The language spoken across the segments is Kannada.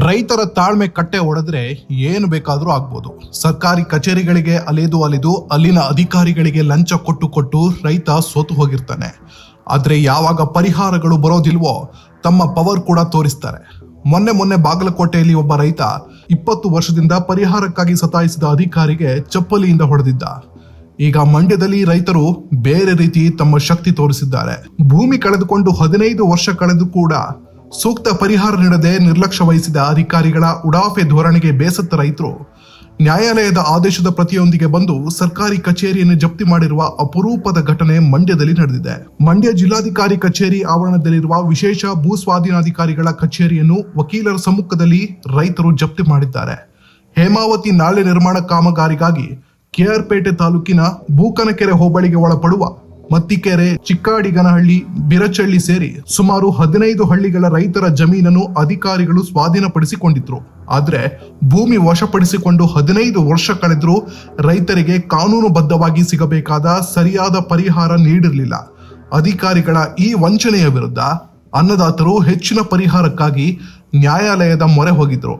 ರೈತರ ತಾಳ್ಮೆ ಕಟ್ಟೆ ಒಡೆದ್ರೆ ಏನು ಬೇಕಾದರೂ ಆಗ್ಬೋದು. ಸರ್ಕಾರಿ ಕಚೇರಿಗಳಿಗೆ ಅಲೆದು ಅಲ್ಲಿನ ಅಧಿಕಾರಿಗಳಿಗೆ ಲಂಚ ಕೊಟ್ಟು ರೈತ ಸೋತು ಹೋಗಿರ್ತಾನೆ. ಆದ್ರೆ ಯಾವಾಗ ಪರಿಹಾರಗಳು ಬರೋದಿಲ್ವೋ ತಮ್ಮ ಪವರ್ ಕೂಡ ತೋರಿಸ್ತಾರೆ. ಮೊನ್ನೆ ಬಾಗಲಕೋಟೆಯಲ್ಲಿ ಒಬ್ಬ ರೈತ 20 ವರ್ಷದಿಂದ ಪರಿಹಾರಕ್ಕಾಗಿ ಸತಾಯಿಸಿದ ಅಧಿಕಾರಿಗೆ ಚಪ್ಪಲಿಯಿಂದ ಹೊಡೆದಿದ್ದ. ಈಗ ಮಂಡ್ಯದಲ್ಲಿ ರೈತರು ಬೇರೆ ರೀತಿ ತಮ್ಮ ಶಕ್ತಿ ತೋರಿಸಿದ್ದಾರೆ. ಭೂಮಿ ಕಳೆದುಕೊಂಡು 15 ವರ್ಷ ಕಳೆದು ಕೂಡ ಸೂಕ್ತ ಪರಿಹಾರ ನೀಡದೆ ನಿರ್ಲಕ್ಷ್ಯ ವಹಿಸಿದ ಅಧಿಕಾರಿಗಳ ಉಡಾಫೆ ಧೋರಣೆಗೆ ಬೇಸತ್ತ ರೈತರು ನ್ಯಾಯಾಲಯದ ಆದೇಶದ ಪ್ರತಿಯೊಂದಿಗೆ ಬಂದು ಸರ್ಕಾರಿ ಕಚೇರಿಯನ್ನು ಜಪ್ತಿ ಮಾಡಿರುವ ಅಪರೂಪದ ಘಟನೆ ಮಂಡ್ಯದಲ್ಲಿ ನಡೆದಿದೆ. ಮಂಡ್ಯ ಜಿಲ್ಲಾಧಿಕಾರಿ ಕಚೇರಿ ಆವರಣದಲ್ಲಿರುವ ವಿಶೇಷ ಭೂ ಸ್ವಾಧೀನಾಧಿಕಾರಿಗಳ ಕಚೇರಿಯನ್ನು ವಕೀಲರ ಸಮ್ಮುಖದಲ್ಲಿ ರೈತರು ಜಪ್ತಿ ಮಾಡಿದ್ದಾರೆ. ಹೇಮಾವತಿ ನಾಲೆ ನಿರ್ಮಾಣ ಕಾಮಗಾರಿಗಾಗಿ ಕೆಆರ್ಪೇಟೆ ತಾಲೂಕಿನ ಬೂಕನಕೆರೆ ಹೋಬಳಿಗೆ ಒಳಪಡುವ ಮತ್ತಿಕೆರೆ, ಚಿಕ್ಕಾಡಿಗನಹಳ್ಳಿ, ಬಿರಚಳ್ಳಿ ಸೇರಿ ಸುಮಾರು 15 ಹಳ್ಳಿಗಳ ರೈತರ ಜಮೀನನ್ನು ಅಧಿಕಾರಿಗಳು ಸ್ವಾಧೀನಪಡಿಸಿಕೊಂಡಿದ್ರು. ಆದ್ರೆ ಭೂಮಿ ವಶಪಡಿಸಿಕೊಂಡು 15 ವರ್ಷ ಕಳೆದ್ರೂ ರೈತರಿಗೆ ಕಾನೂನುಬದ್ಧವಾಗಿ ಸಿಗಬೇಕಾದ ಸರಿಯಾದ ಪರಿಹಾರ ನೀಡಿರಲಿಲ್ಲ. ಅಧಿಕಾರಿಗಳ ಈ ವಂಚನೆಯ ವಿರುದ್ಧ ಅನ್ನದಾತರು ಹೆಚ್ಚಿನ ಪರಿಹಾರಕ್ಕಾಗಿ ನ್ಯಾಯಾಲಯದ ಮೊರೆ ಹೋಗಿದ್ರು.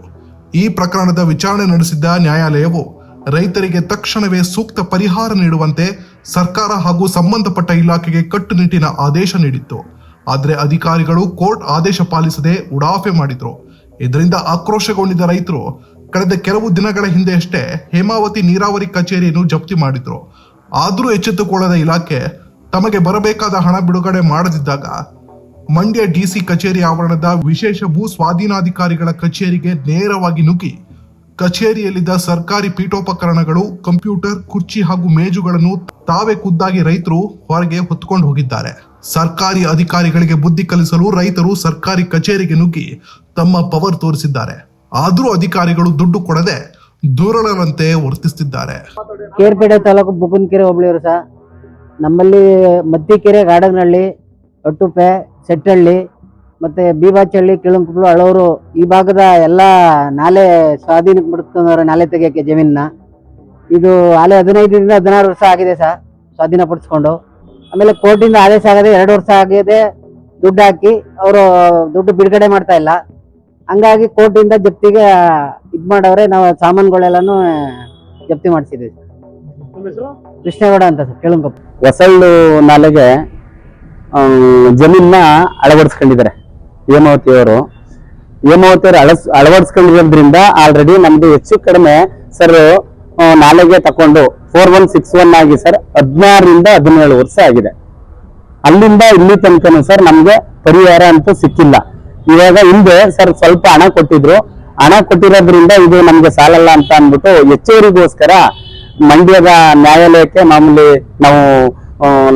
ಈ ಪ್ರಕರಣದ ವಿಚಾರಣೆ ನಡೆಸಿದ್ದ ನ್ಯಾಯಾಲಯವು ರೈತರಿಗೆ ತಕ್ಷಣವೇ ಸೂಕ್ತ ಪರಿಹಾರ ನೀಡುವಂತೆ ಸರ್ಕಾರ ಹಾಗೂ ಸಂಬಂಧಪಟ್ಟ ಇಲಾಖೆಗೆ ಕಟ್ಟುನಿಟ್ಟಿನ ಆದೇಶ ನೀಡಿತ್ತು. ಆದರೆ ಅಧಿಕಾರಿಗಳು ಕೋರ್ಟ್ ಆದೇಶ ಪಾಲಿಸದೆ ಉಡಾಫೆ ಮಾಡಿದ್ರು. ಇದರಿಂದ ಆಕ್ರೋಶಗೊಂಡಿದ್ದ ರೈತರು ಕಳೆದ ಕೆಲವು ದಿನಗಳ ಹಿಂದೆಯಷ್ಟೇ ಹೇಮಾವತಿ ನೀರಾವರಿ ಕಚೇರಿಯನ್ನು ಜಪ್ತಿ ಮಾಡಿದ್ರು. ಆದರೂ ಎಚ್ಚೆತ್ತುಕೊಳ್ಳದ ಇಲಾಖೆ ತಮಗೆ ಬರಬೇಕಾದ ಹಣ ಬಿಡುಗಡೆ ಮಾಡದಿದ್ದಾಗ ಮಂಡ್ಯ ಡಿಸಿ ಕಚೇರಿ ಆವರಣದ ವಿಶೇಷ ಭೂ ಸ್ವಾಧೀನಾಧಿಕಾರಿಗಳ ಕಚೇರಿಗೆ ನೇರವಾಗಿ ನುಗ್ಗಿ ಕಚೇರಿಯಲ್ಲಿದ್ದ ಸರ್ಕಾರಿ ಪೀಠೋಪಕರಣಗಳು, ಕಂಪ್ಯೂಟರ್, ಕುರ್ಚಿ ಹಾಗೂ ಮೇಜುಗಳನ್ನು ತಾವೇ ಖುದ್ದಾಗಿ ರೈತರು ಹೊರಗೆ ಹೊತ್ತುಕೊಂಡು ಹೋಗಿದ್ದಾರೆ. ಸರ್ಕಾರಿ ಅಧಿಕಾರಿಗಳಿಗೆ ಬುದ್ಧಿ ಕಲಿಸಲು ರೈತರು ಸರ್ಕಾರಿ ಕಚೇರಿಗೆ ನುಗ್ಗಿ ತಮ್ಮ ಪವರ್ ತೋರಿಸಿದ್ದಾರೆ. ಆದರೂ ಅಧಿಕಾರಿಗಳು ದುಡ್ಡು ಕೊಡದೆ ದುರುಳರಂತೆ ವರ್ತಿಸುತ್ತಿದ್ದಾರೆ. ಕೇರ್ಪೇಟೆ ತಾಲೂಕು ಬುಕ್ಕನಕೆರೆ ಹೋಬಳಿಯವರು ಸಹ ನಮ್ಮಲ್ಲಿ ಮತ್ತಿಕೆರೆ, ಗಾಡಗನಹಳ್ಳಿ, ಅಟ್ಟುಪೆ, ಸೆಟ್ಟಹಳ್ಳಿ ಮತ್ತೆ ಬೀಬಾಚಹಳ್ಳಿ, ಕಿಳಂಕುಪ್ಲು, ಅಳೂರು ಈ ಭಾಗದ ಎಲ್ಲ ನಾಲೆ ಸ್ವಾಧೀನಕ್ಕೆ ಬಿಡ್ಕೊಂಡವ್ರೆ. ನಾಲೆ ತೆಗಿಯೋಕ್ಕೆ ಜಮೀನ ಇದು ಆಲೆ 15ರಿಂದ 16 ವರ್ಷ ಆಗಿದೆ ಸಹ ಸ್ವಾಧೀನಪಡಿಸ್ಕೊಂಡು. ಆಮೇಲೆ ಕೋರ್ಟಿಂದ ಆದೇಶ ಆಗದೆ 2 ವರ್ಷ ಆಗಿದೆ. ದುಡ್ಡು ಹಾಕಿ ಅವರು ದುಡ್ಡು ಬಿಡುಗಡೆ ಮಾಡ್ತಾ ಇಲ್ಲ. ಹಂಗಾಗಿ ಕೋರ್ಟಿಂದ ಜಪ್ತಿಗೆ ಮಾಡವ್ರೆ. ನಾವು ಸಾಮಾನುಗಳೆಲ್ಲಾನು ಜಪ್ತಿ ಮಾಡಿಸಿದ್ವಿ. ಕೃಷ್ಣೇಗೌಡ ಅಂತ ಸರ್, ಕೆಳಂಕಪ್ಪ. ಹೊಸಳ್ಳು ನಾಲೆಗೆ ಜಮೀನ ಅಳವಡಿಸ್ಕೊಂಡಿದ್ದಾರೆ ಹೇಮಾವತಿಯವರು ಅಳವಡಿಸ್ಕೊಂಡಿರೋದ್ರಿಂದ ಆಲ್ರೆಡಿ ನಮ್ದು ಹೆಚ್ಚು ಕಡಿಮೆ ಸರ್ ನಾಲೆಗೆ ತಕೊಂಡು 4161 ಆಗಿ ಸರ್ 16ರಿಂದ 17 ವರ್ಷ ಆಗಿದೆ. ಅಲ್ಲಿಂದ ಇಲ್ಲಿ ತನಕನೂ ಸರ್ ನಮ್ಗೆ ಪರಿಹಾರ ಅಂತೂ ಸಿಕ್ಕಿಲ್ಲ. ಇವಾಗ ಹಿಂದೆ ಸರ್ ಸ್ವಲ್ಪ ಹಣ ಕೊಟ್ಟಿದ್ರು. ಹಣ ಕೊಟ್ಟಿರೋದ್ರಿಂದ ಇದು ನಮ್ಗೆ ಸಾಲಲ್ಲ ಅಂತ ಅಂದ್ಬಿಟ್ಟು ಹೆಚ್ಚುವರಿಗೋಸ್ಕರ ಮಂಡ್ಯದ ನ್ಯಾಯಾಲಯಕ್ಕೆ ಮಾಮೂಲಿ ನಾವು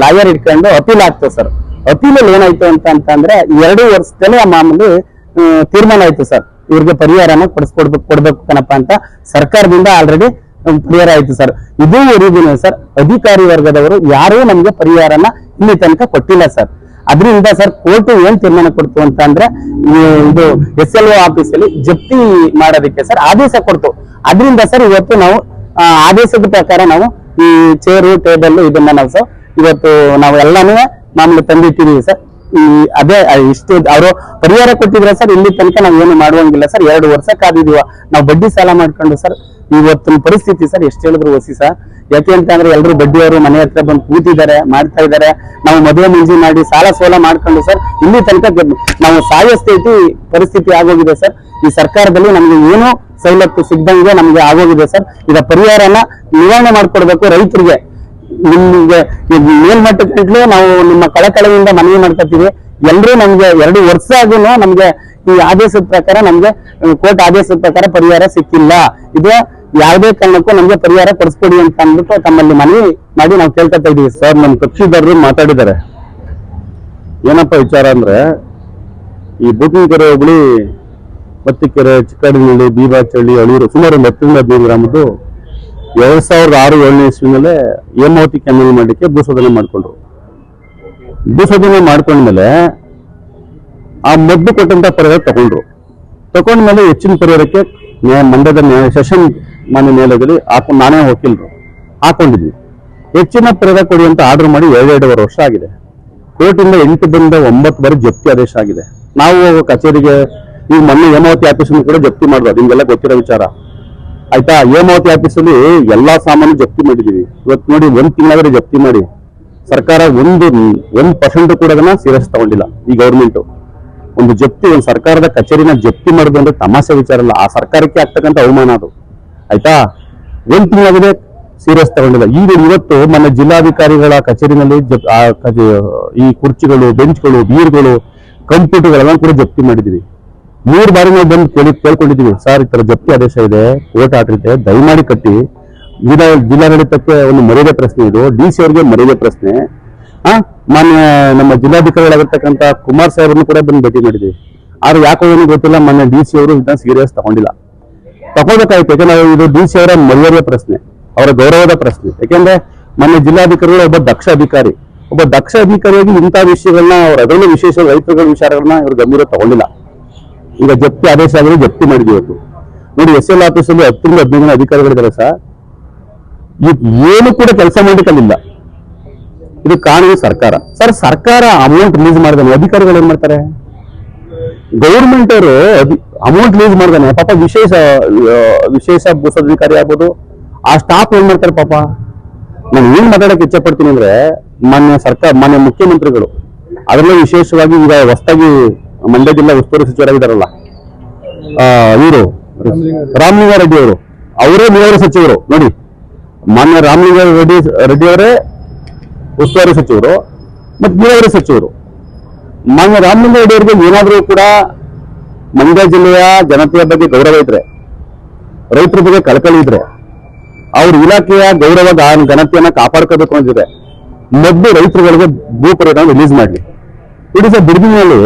ಲಾಯರ್ ಇಟ್ಕೊಂಡು ಅಪೀಲ್ ಆಗ್ತೇವೆ ಸರ್. ಅಪೀಲಲ್ಲಿ ಏನಾಯ್ತು ಅಂತಂದ್ರೆ 2 ವರ್ಷದಲ್ಲೇ ಮಾಮೂಲಿ ತೀರ್ಮಾನ ಆಯ್ತು ಸರ್, ಇವ್ರಿಗೆ ಪರಿಹಾರನ ಕೊಡ್ಬೇಕು ಕಣಪ್ಪ ಅಂತ ಸರ್ಕಾರದಿಂದ ಆಲ್ರೆಡಿ ಪರಿಹಾರ ಆಯ್ತು ಸರ್. ಇದುವರೆಗೂ ಸರ್ ಅಧಿಕಾರಿ ವರ್ಗದವರು ಯಾರೂ ನಮ್ಗೆ ಪರಿಹಾರನ ಇಲ್ಲಿ ತನಕ ಕೊಟ್ಟಿಲ್ಲ ಸರ್. ಅದರಿಂದ ಸರ್ ಕೋರ್ಟ್ ಏನ್ ತೀರ್ಮಾನ ಕೊಡ್ತು ಅಂತ ಅಂದ್ರೆ ಇದು SLO ಆಫೀಸಲ್ಲಿ ಜಪ್ತಿ ಮಾಡೋದಕ್ಕೆ ಸರ್ ಆದೇಶ ಕೊಡ್ತು. ಅದರಿಂದ ಸರ್ ಇವತ್ತು ನಾವು ಆದೇಶದ ಪ್ರಕಾರ ನಾವು ಈ ಚೇರು, ಟೇಬಲ್ ಇದನ್ನ ನಾವು ಸರ್ ಇವತ್ತು ನಾವು ಎಲ್ಲಾನು ಮಾಮೂಲಿ ತಂದಿಟ್ಟಿದೀವಿ ಸರ್. ಈ ಅದೇ ಇಷ್ಟು ಅವರು ಪರಿಹಾರ ಕೊಟ್ಟಿದ್ರೆ ಸರ್ ಇಲ್ಲಿ ತನಕ ನಾವು ಏನು ಮಾಡುವಂಗಿಲ್ಲ ಸರ್. 2 ವರ್ಷ ಕಾದಿದೀವ ನಾವು ಬಡ್ಡಿ ಸಾಲ ಮಾಡ್ಕೊಂಡು ಸರ್. ಇವತ್ತಿನ ಪರಿಸ್ಥಿತಿ ಸರ್ ಎಷ್ಟು ಹೇಳಿದ್ರು ಹೊಸಿ ಸರ್. ಯಾಕೆ ಅಂತಂದ್ರೆ ಎಲ್ಲರೂ ಬಡ್ಡಿಯವರು ಮನೆ ಹತ್ರ ಬಂದು ಕೂತಿದ್ದಾರೆ, ಮಾಡ್ತಾ ಇದ್ದಾರೆ. ನಾವು ಮದುವೆ ಮುಂಜಿ ಮಾಡಿ ಸಾಲ ಸೋಲ ಮಾಡ್ಕೊಂಡು ಸರ್ ಇಲ್ಲಿ ತನಕ ನಾವು ಸಾಯೋ ಪರಿಸ್ಥಿತಿ ಆಗೋಗಿದೆ ಸರ್. ಈ ಸರ್ಕಾರದಲ್ಲಿ ನಮ್ಗೆ ಏನು ಸವಲತ್ತು ಸಿಗ್ದಂಗೆ ನಮ್ಗೆ ಆಗೋಗಿದೆ ಸರ್. ಇದ ಪರಿಹಾರನ ನಿವಾರಣೆ ಮಾಡ್ಕೊಡ್ಬೇಕು ರೈತರಿಗೆ. ನಿಮ್ಗೆ ಮೇಲ್ಮಟ್ಟಕ್ಕೂ ನಾವು ನಿಮ್ಮ ಕಳಕಳಿಯಿಂದ ಮನವಿ ಮಾಡ್ಕೊತೀವಿ. ಎಲ್ಲರೂ ನಮ್ಗೆ 2 ವರ್ಷ ಆಗೂ ನಮ್ಗೆ ಈ ಆದೇಶದ ಪ್ರಕಾರ ನಮ್ಗೆ ಕೋರ್ಟ್ ಆದೇಶದ ಪ್ರಕಾರ ಪರಿಹಾರ ಸಿಕ್ಕಿಲ್ಲ. ಇದು ಯಾವುದೇ ಕಾರಣಕ್ಕೂ ನಮ್ಗೆ ಪರಿಹಾರ ಕೊಡಿಸ್ಕೊಡಿ ಅಂತ ಅಂದ್ಬಿಟ್ಟು ತಮ್ಮಲ್ಲಿ ಮನವಿ ಮಾಡಿ ನಾವು ಕೇಳ್ಕೊತಾ ಇದೀವಿ ಸರ್. ನಮ್ಮ ಕಕ್ಷಿದಾರರು ಮಾತಾಡಿದ್ದಾರೆ. ಏನಪ್ಪಾ ವಿಚಾರ ಅಂದ್ರೆ ಈ ಬೂಕನಕೆರೆ ಹೋಬಳಿ, ಮತ್ತಿಕೆರೆ, ಚಿಕ್ಕಾಡಿನಹಳ್ಳಿ, ಬೀಬಾಚಹಳ್ಳಿ, ಅಳೂರು ಸುಮಾರು 10ರಿಂದ 15 ಗ್ರಾಮದ್ದು 2006-7 ಇಸ್ವಿನಲ್ಲೇ ಹೇಮಾವತಿ ಕೆನಾಲ್ ಮಾಡಲಿಕ್ಕೆ ಭೂಶೋಧನೆ ಮಾಡ್ಕೊಂಡ್ರು. ಭೂಶೋಧನೆ ಮಾಡ್ಕೊಂಡ್ಮೇಲೆ ಆ ಮೊದಲು ಕೊಟ್ಟಂತ ಪರಿಹಾರ ತಗೊಂಡ್ಮೇಲೆ ಹೆಚ್ಚಿನ ಪರಿಹಾರಕ್ಕೆ ಮಂಡ್ಯದ ಸೆಷನ್ ಮಾನ್ಯ ನ್ಯಾಯಾಲಯದಲ್ಲಿ ನಾನೇ ವಕೀಲರು ಹಾಕೊಂಡಿದ್ವಿ. ಹೆಚ್ಚಿನ ಪರಿಹಾರ ಕೊಡಿ ಅಂತ ಆರ್ಡರ್ ಮಾಡಿ 2.5 ವರ್ಷ ಆಗಿದೆ. ಕೋರ್ಟಿಂದ 8ರಿಂದ 9 ಬಾರಿ ಜಪ್ತಿ ಆದೇಶ ಆಗಿದೆ. ನಾವು ಕಚೇರಿಗೆ ಈಗ ಮೊನ್ನೆ ಹೇಮಾವತಿ ಆಫೀಸನ್ನು ಕೂಡ ಜಪ್ತಿ ಮಾಡೋದು, ನಿಮ್ಗೆಲ್ಲ ಗೊತ್ತಿರೋ ವಿಚಾರ ಆಯ್ತಾ. ಹೇಮಾವತಿ ಆಫೀಸಲ್ಲಿ ಎಲ್ಲಾ ಸಾಮಾನು ಜಪ್ತಿ ಮಾಡಿದೀವಿ. ಇವತ್ತು ನೋಡಿ 1 ತಿಂಗಳಾದ್ರೆ ಜಪ್ತಿ ಮಾಡಿ ಸರ್ಕಾರ 1% ಕೂಡ ಅದನ್ನ ಸೀರಿಯಸ್ ತಗೊಂಡಿಲ್ಲ. ಈ ಗೌರ್ಮೆಂಟ್ ಒಂದು ಜಪ್ತಿ, ಒಂದು ಸರ್ಕಾರದ ಕಚೇರಿನ ಜಪ್ತಿ ಮಾಡುದು ಅಂದ್ರೆ ತಮಾಷೆ ವಿಚಾರ ಅಲ್ಲ. ಆ ಸರ್ಕಾರಕ್ಕೆ ಆಗ್ತಕ್ಕಂಥ ಅವಮಾನ ಅದು ಆಯ್ತಾ. 1 ತಿಂಗಳಾಗಿದೆ ಸೀರಿಯಸ್ ತಗೊಂಡಿಲ್ಲ. ಈಗ ಇವತ್ತು ನನ್ನ ಜಿಲ್ಲಾಧಿಕಾರಿಗಳ ಕಚೇರಿನಲ್ಲಿ ಈ ಕುರ್ಚಿಗಳು, ಬೆಂಚ್ಗಳು, ಬೀರ್ಗಳು, ಕಂಪ್ಯೂಟರ್ಗಳೆಲ್ಲ ಕೂಡ ಜಪ್ತಿ ಮಾಡಿದೀವಿ. 3 ಬಾರಿ ನಾವು ಬಂದು ಕೇಳ್ಕೊಂಡಿದೀವಿ, ಸರ್ ಈ ತರ ಜಪ್ತಿ ಆದೇಶ ಇದೆ, ಕೋರ್ಟ್ ಆರ್ಡರ್ ಇದೆ, ದಯಮಾಡಿ ಕಟ್ಟಿ. ಜಿಲ್ಲಾಡಳಿತಕ್ಕೆ ಒಂದು ಮರ್ಯಾದೆ ಪ್ರಶ್ನೆ, ಇದು DC ಅವರಿಗೆ ಮರ್ಯಾದೆ ಪ್ರಶ್ನೆ. ಮಾನ್ಯ ನಮ್ಮ ಜಿಲ್ಲಾಧಿಕಾರಿಗಳಾಗಿರ್ತಕ್ಕಂಥ ಕುಮಾರ್ ಸಾಹೇಬ್ರನ್ನು ಕೂಡ ಬಂದು ಭೇಟಿ ಮಾಡಿದ್ವಿ. ಆದ್ರೆ ಯಾಕೋ ಏನು ಗೊತ್ತಿಲ್ಲ, ಮೊನ್ನೆ DC ಅವರು ಇದನ್ನ ಸೀರಿಯಸ್ ತಗೊಂಡಿಲ್ಲ. ತಗೋಬೇಕಾಯ್ತು, ಯಾಕಂದ್ರೆ ಇದು DC ಅವರ ಮರ್ಯಾದೆ ಪ್ರಶ್ನೆ, ಅವರ ಗೌರವದ ಪ್ರಶ್ನೆ. ಯಾಕೆಂದ್ರೆ ಮೊನ್ನೆ ಜಿಲ್ಲಾಧಿಕಾರಿಗಳು ಒಬ್ಬ ದಕ್ಷ ಅಧಿಕಾರಿಯಾಗಿ ಇಂಥ ವಿಷಯಗಳನ್ನ ಅದರಲ್ಲೂ ವಿಶೇಷ ರೈತರುಗಳ ವಿಚಾರಗಳನ್ನ ಇವರು ಗಂಭೀರ ತಗೊಂಡಿಲ್ಲ. ಈಗ ಜಪ್ತಿ ಆದೇಶ ಆದ್ರೆ ಜಪ್ತಿ ಮಾಡಿದ್ವಿ. ಇವತ್ತು ನೋಡಿ SL ಆಫೀಸಲ್ಲಿ 10 ರಿಂದ 15 ಜನ ಅಧಿಕಾರಿಗಳಿದ್ದಾರೆ ಸರ್. ಈಗ ಏನು ಕೂಡ ಕೆಲಸ ಮಾಡಲಿಕ್ಕಿಲ್ಲ. ಇದು ಕಾನೂನು ಸರ್ಕಾರ ಸರ್. ಸರ್ಕಾರ ಅಮೌಂಟ್ ರಿಲೀಸ್ ಮಾಡಿದಾನೆ, ಅಧಿಕಾರಿಗಳು ಏನ್ ಮಾಡ್ತಾರೆ? ಗೌರ್ಮೆಂಟ್ ಅವರು ಅಮೌಂಟ್ ರಿಲೀಸ್ ಮಾಡಿದಾನೆ, ಪಾಪ ವಿಶೇಷ ಭೂಸ್ವಾಧೀನಕಾರಿ ಆಗ್ಬೋದು, ಆ ಸ್ಟಾಫ್ ಏನ್ ಮಾಡ್ತಾರೆ ಪಾಪ. ನಾನು ಏನ್ ಮಾತಾಡಕ್ಕೆ ಇಚ್ಛೆ ಪಡ್ತೀನಿ ಅಂದ್ರೆ, ಮಾನ್ಯ ಮುಖ್ಯಮಂತ್ರಿಗಳು, ಅದರಲ್ಲೂ ವಿಶೇಷವಾಗಿ ಈಗ ಹೊಸದಾಗಿ ಮಂಡ್ಯ ಜಿಲ್ಲಾ ಉಸ್ತುವಾರಿ ಸಚಿವರಾಗಿದ್ದಾರಲ್ಲ ಇವರು ರಾಮಲಿಂಗಾರೆಡ್ಡಿ ಅವರು, ಅವರೇ ನೀರಾವರಿ ಸಚಿವರು. ನೋಡಿ, ಮಾನ್ಯ ರಾಮಲಿಂಗಾರೆಡ್ಡಿ ಅವರೇ ಉಸ್ತುವಾರಿ ಸಚಿವರು ಮತ್ತು ನೀರಾವರಿ ಸಚಿವರು. ಮಾನ್ಯ ರಾಮಲಿಂಗಾರೆಡ್ಡಿ ಅವರಿಗೆ ಏನಾದರೂ ಕೂಡ ಮಂಡ್ಯ ಜಿಲ್ಲೆಯ ಜನತೆಯ ಬಗ್ಗೆ ಗೌರವ ಇದ್ರೆ, ರೈತರ ಬಗ್ಗೆ ಕಳಕಳಿ ಇದ್ರೆ, ಅವ್ರ ಇಲಾಖೆಯ ಗೌರವ ಘನತೆಯನ್ನ ಕಾಪಾಡ್ಕೋಬೇಕು ಅಂತಿದೆ, ಮೊದಲು ರೈತರುಗಳಿಗೆ ಭೂ ಪರಿಹಾರ ರಿಲೀಸ್ ಮಾಡಲಿ. ಇಡೀ ಸರ್ ಬಿಡದಿನಲ್ಲಿ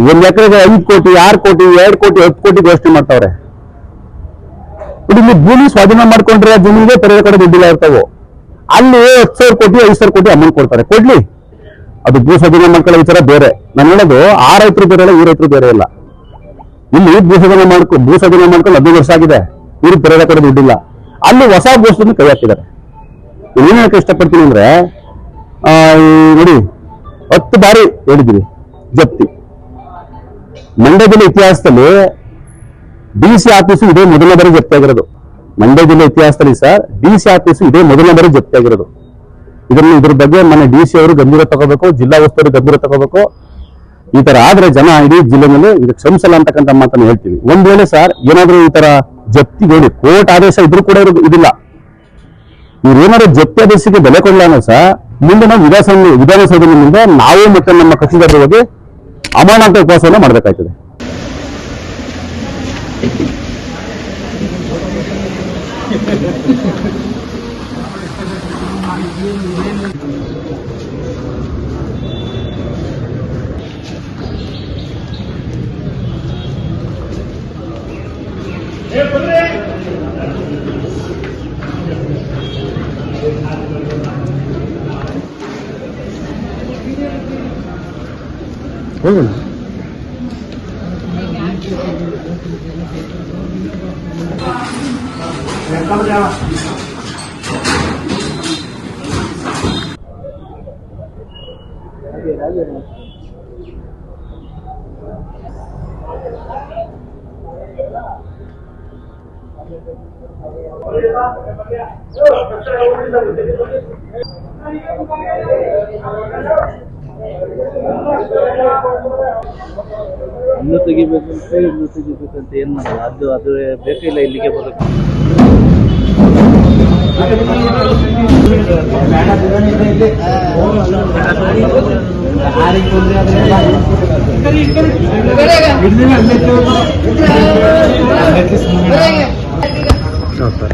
1 ಎಕರೆಗೆ 5 ಕೋಟಿ, 6 ಕೋಟಿ, 2 ಕೋಟಿ, 10 ಕೋಟಿ ಘೋಷಣೆ ಮಾಡ್ತಾವ್ರೆ. ಇಲ್ಲಿ ಭೂಮಿ ಸ್ವಾಧೀನ ಮಾಡ್ಕೊಂಡ್ರೆ ಜಮೀನಿಗೆ ಬೇರೆ ಕಡೆ ದುಡ್ಡಿಲ್ಲ ಇರ್ತಾವೆ. ಅಲ್ಲಿ 10,000 ಕೋಟಿ, 5,000 ಕೋಟಿ ಅಮೌಂಟ್ ಕೊಡ್ತಾರೆ, ಕೊಡ್ಲಿ. ಅದು ಭೂ ಸ್ವಾಧೀನ ಮಾಡ್ಕೊಳ್ಳೋ ವಿಚಾರ ಬೇರೆ. ನಾನು ಹೇಳೋದು ಆ ರೈತರು ಬೇರೆ ಇಲ್ಲ, ಈ ರೈತರು ಬೇರೆ ಇಲ್ಲ. ಇಲ್ಲಿ ಭೂ ಸ್ವಾಧೀನ ಮಾಡ್ಕೊಂಡು 15 ವರ್ಷ ಆಗಿದೆ, ಇವ್ರಿಗೆ ಬೇರೆ ಕಡೆ ದುಡ್ಡಿಲ್ಲ. ಅಲ್ಲಿ ಹೊಸ ಗೋಷ್ಠಿನ ಕೈ ಹಾಕಿದ್ದಾರೆ. ಏನ್ ಹೇಳಕ್ಕೆ ಇಷ್ಟಪಡ್ತೀನಿ ಅಂದ್ರೆ, ನೋಡಿ 10 ಬಾರಿ ಹೇಳಿದ್ವಿ ಜಪ್ತಿ. ಮಂಡ್ಯ ಜಿಲ್ಲೆ ಇತಿಹಾಸದಲ್ಲಿ DC ಆಫೀಸು ಇದೇ ಮೊದಲನೇ ಬಾರಿ ಜಪ್ತಿ ಆಗಿರೋದು. ಮಂಡ್ಯ ಜಿಲ್ಲೆ ಇತಿಹಾಸದಲ್ಲಿ ಸರ್ DC ಆಫೀಸು ಇದೇ ಮೊದಲನೇ ಬಾರಿ ಜಪ್ತಿ ಆಗಿರೋದು. ಇದ್ರ ಬಗ್ಗೆ ಮನೆ DC ಅವರು ಗಂಭೀರ ತಗೋಬೇಕು, ಜಿಲ್ಲಾ ಉಸ್ತುವಾರಿ ಗಂಭೀರ ತಗೋಬೇಕು. ಈ ತರ ಆದ್ರೆ ಜನ ಇಡೀ ಜಿಲ್ಲೆನಲ್ಲಿ ಇದಕ್ಕೆ ಶ್ರಮಿಸಲ್ಲ ಅಂತಕ್ಕಂಥ ಮಾತನ್ನು ಹೇಳ್ತೀವಿ. ಒಂದ್ ವೇಳೆ ಸರ್ ಏನಾದ್ರೂ ಈ ತರ ಜಪ್ತಿ ಹೇಳಿ ಕೋರ್ಟ್ ಆದೇಶ ಇದ್ರೂ ಕೂಡ ಇದಿಲ್ಲ, ಇವ್ರೇನಾದ್ರು ಜಪ್ತಿ ಆದೇಶಕ್ಕೆ ಬೆಲೆ ಕೊಡಲ್ಲ ಅನ್ನೋ ಸರ್, ಮುಂದೆ ನಾವು ವಿಧಾನಸೌಧದ ಮುಂದೆ ನಾವು ಮತ್ತೆ ನಮ್ಮ ಕಕ್ಷಿದಾರರ ಬಗ್ಗೆ ಅಮಾನತ ಉಪವಾಸವನ್ನು ಮಾಡಬೇಕಾಗ್ತದೆ. ಹೋಗೋಣ. ಇನ್ನು ತೆಗಿಬೇಕಂತ ಏನ್ ಮಾಡಲ್ಲ, ಅದು ಬೇಕಿಲ್ಲ ಇಲ್ಲಿಗೆ ಬರೋದು. ಸರ್